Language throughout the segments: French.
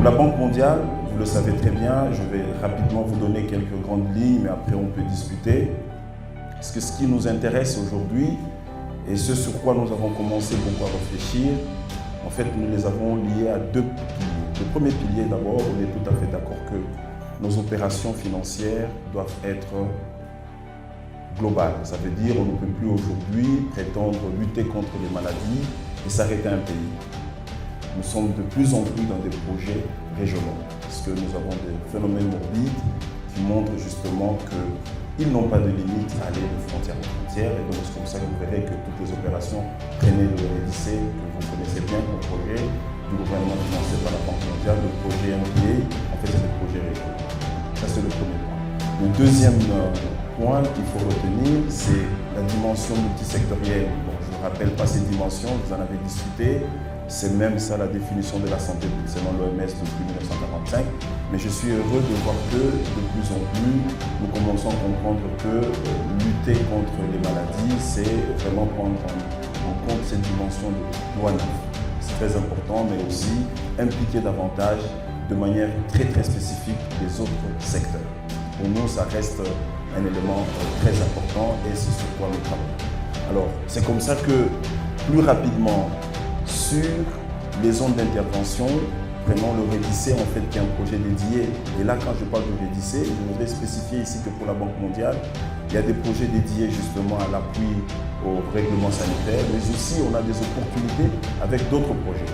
la Banque mondiale, vous le savez très bien, je vais rapidement vous donner quelques grandes lignes, mais après on peut discuter. Parce que ce qui nous intéresse aujourd'hui, et ce sur quoi nous avons commencé beaucoup à réfléchir, en fait, nous les avons liés à deux piliers. Le premier pilier, d'abord, on est tout à fait d'accord que nos opérations financières doivent être globales. Ça veut dire qu'on ne peut plus aujourd'hui prétendre lutter contre les maladies et s'arrêter un pays. Nous sommes de plus en plus dans des projets régionaux, parce que nous avons des phénomènes morbides qui montrent justement qu'ils n'ont pas de limite à aller de frontière en frontière. Et donc c'est comme ça que vous verrez que toutes les opérations prenaient le RDC, que vous connaissez bien comme projet du gouvernement financé par la Banque mondiale, le projet MPA, en fait c'est des projets régionaux. Ça c'est le premier point. Le deuxième point qu'il faut retenir, c'est la dimension multisectorielle. Bon, je ne vous rappelle pas ces dimensions, vous en avez discuté. C'est même ça la définition de la santé selon l'OMS depuis 1945. Mais je suis heureux de voir que de plus en plus, nous commençons à comprendre que lutter contre les maladies, c'est vraiment prendre en compte cette dimension de loi neuve. C'est très important, mais aussi impliquer davantage de manière très très spécifique les autres secteurs. Pour nous, ça reste un élément très important et c'est sur quoi nous travaillons. Alors, c'est comme ça que plus rapidement, sur les zones d'intervention, prenons le REDIC en fait qui est un projet dédié. Et là, quand je parle de REDIC, je voudrais spécifier ici que pour la Banque mondiale, il y a des projets dédiés justement à l'appui au règlement sanitaire, mais aussi on a des opportunités avec d'autres projets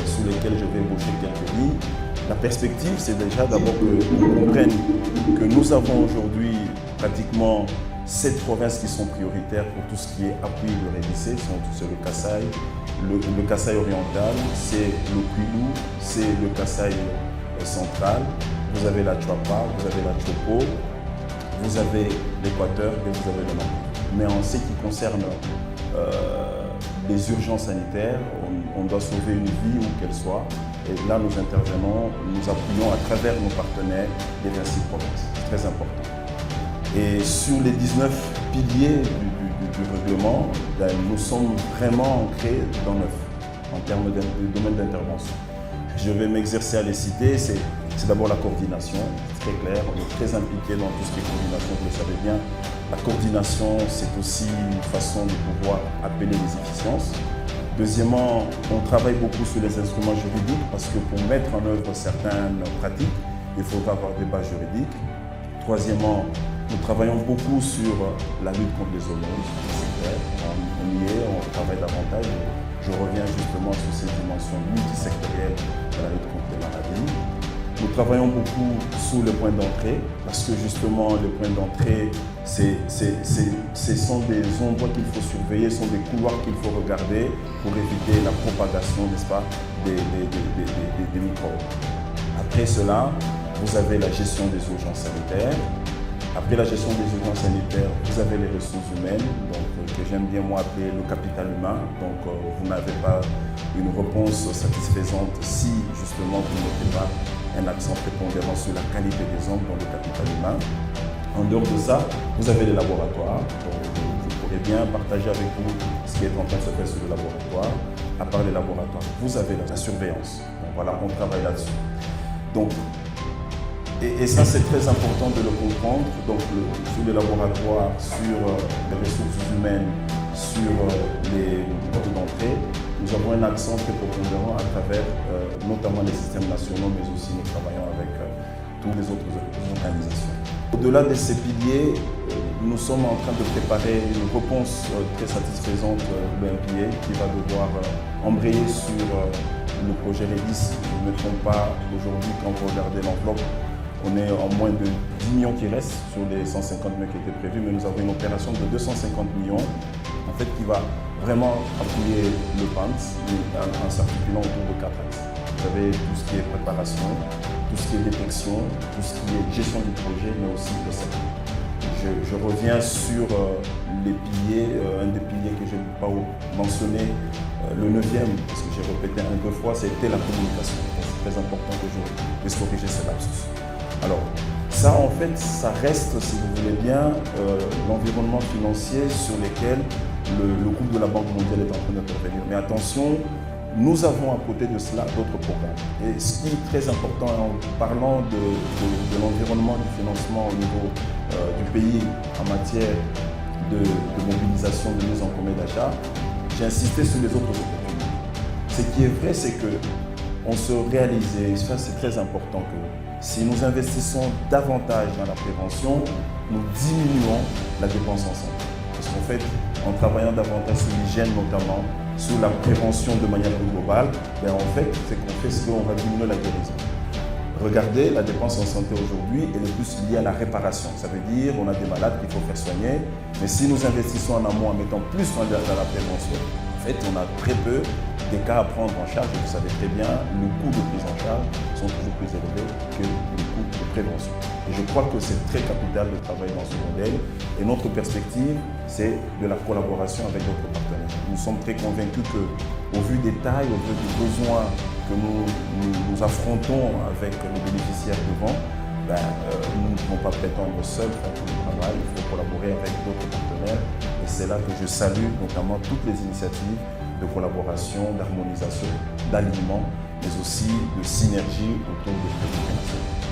sur lesquels je vais ébaucher quelques lignes. La perspective, c'est déjà d'abord qu'on comprenne que nous avons aujourd'hui pratiquement 7 provinces qui sont prioritaires pour tout ce qui est appui de REDIC. C'est le Kasaï, le Kasaï oriental, c'est le Kwilu, c'est le Kasaï central, vous avez la Chuapa, vous avez la Chopo, vous avez l'Équateur et vous avez le Nord. Mais en ce qui concerne les urgences sanitaires, on doit sauver une vie où qu'elle soit. Et là, nous intervenons, nous appuyons à travers nos partenaires des 26 provinces. C'est très important. Et sur les 19 piliers du règlement, nous sommes vraiment ancrés dans 9 en termes de domaine d'intervention. Je vais m'exercer à les citer. C'est d'abord la coordination, c'est très clair. On est très impliqué dans tout ce qui est coordination, vous le savez bien. La coordination, c'est aussi une façon de pouvoir appeler les efficiences. Deuxièmement, on travaille beaucoup sur les instruments juridiques parce que pour mettre en œuvre certaines pratiques, il faudra avoir des bases juridiques. Troisièmement, nous travaillons beaucoup sur la lutte contre les zoonoses. C'est clair, on y est, on travaille davantage. Je reviens justement sur ces dimensions multisectorielles de la lutte contre les maladies. Nous travaillons beaucoup sur le point d'entrée parce que justement les points d'entrée, ce sont des endroits qu'il faut surveiller, ce sont des couloirs qu'il faut regarder pour éviter la propagation, n'est-ce pas, des microbes. Après cela, vous avez la gestion des urgences sanitaires. Après la gestion des urgences sanitaires, vous avez les ressources humaines, donc, que j'aime bien moi appeler le capital humain. Donc vous n'avez pas une réponse satisfaisante si justement vous ne mettez pas un accent prépondérant sur la qualité des hommes dans le capital humain. En dehors de ça, vous avez les laboratoires. Donc, je pourrais bien partager avec vous ce qui est en train de se faire sur le laboratoire. À part les laboratoires, vous avez la surveillance. Donc, voilà, on travaille là-dessus. Donc, et ça, c'est très important de le comprendre. Donc, sur les laboratoires, sur les ressources humaines, sur les portes d'entrée, nous avons un accent très prépondérant à travers notamment les systèmes nationaux, mais aussi nous travaillons avec toutes les autres organisations. Au-delà de ces piliers, nous sommes en train de préparer une réponse très satisfaisante de l'MPA qui va devoir embrayer sur le projet REDIC. Si je ne me trompe pas, aujourd'hui, quand vous regardez l'enveloppe, on est en moins de 10 millions qui restent sur les 150 millions qui étaient prévus, mais nous avons une opération de 250 millions en fait, qui va vraiment appuyer le PANT en s'articulant autour de 4 axes. Vous avez tout ce qui est préparation, tout ce qui est détection, tout ce qui est gestion du projet, mais aussi le secteur. Je reviens sur les piliers, un des piliers que je n'ai pas mentionné, le 9e, parce que j'ai répété un deux fois, c'était la communication. C'est très important que je puisse corriger ce lapsus. Alors, ça en fait, ça reste, si vous voulez bien, l'environnement financier sur lequel le groupe de la Banque mondiale est en train d'intervenir. Mais attention, Nous avons à côté de cela d'autres programmes. Et ce qui est très important en parlant de l'environnement du financement au niveau du pays en matière de mobilisation de mise en commun d'achat, j'ai insisté sur les autres opportunités. Ce qui est vrai, c'est qu'on se réalise, et ça c'est très important, que si nous investissons davantage dans la prévention, nous diminuons la dépense en santé. Parce qu'en fait, en travaillant davantage sur l'hygiène notamment, sur la prévention de manière plus globale, en fait, c'est qu'on fait ce qu'on va diminuer la guérison. Regardez, la dépense en santé aujourd'hui, elle est plus liée à la réparation. Ça veut dire qu'on a des malades qu'il faut faire soigner, mais si nous investissons en amont en mettant plus dans la prévention, en fait, on a très peu des cas à prendre en charge. Et vous savez très bien, les coûts de prise en charge sont toujours plus élevés que les coûts de prévention. Et je crois que c'est très capital de travailler dans ce modèle. Et notre perspective, c'est de la collaboration avec d'autres partenaires. Nous sommes très convaincus qu'au vu des tailles, au vu des besoins que nous affrontons avec les bénéficiaires devant, nous ne pouvons pas prétendre seuls faire tout le travail. Il faut collaborer avec d'autres partenaires. Et c'est là que je salue notamment toutes les initiatives de collaboration, d'harmonisation, d'alignement, mais aussi de synergie autour des priorités nationales.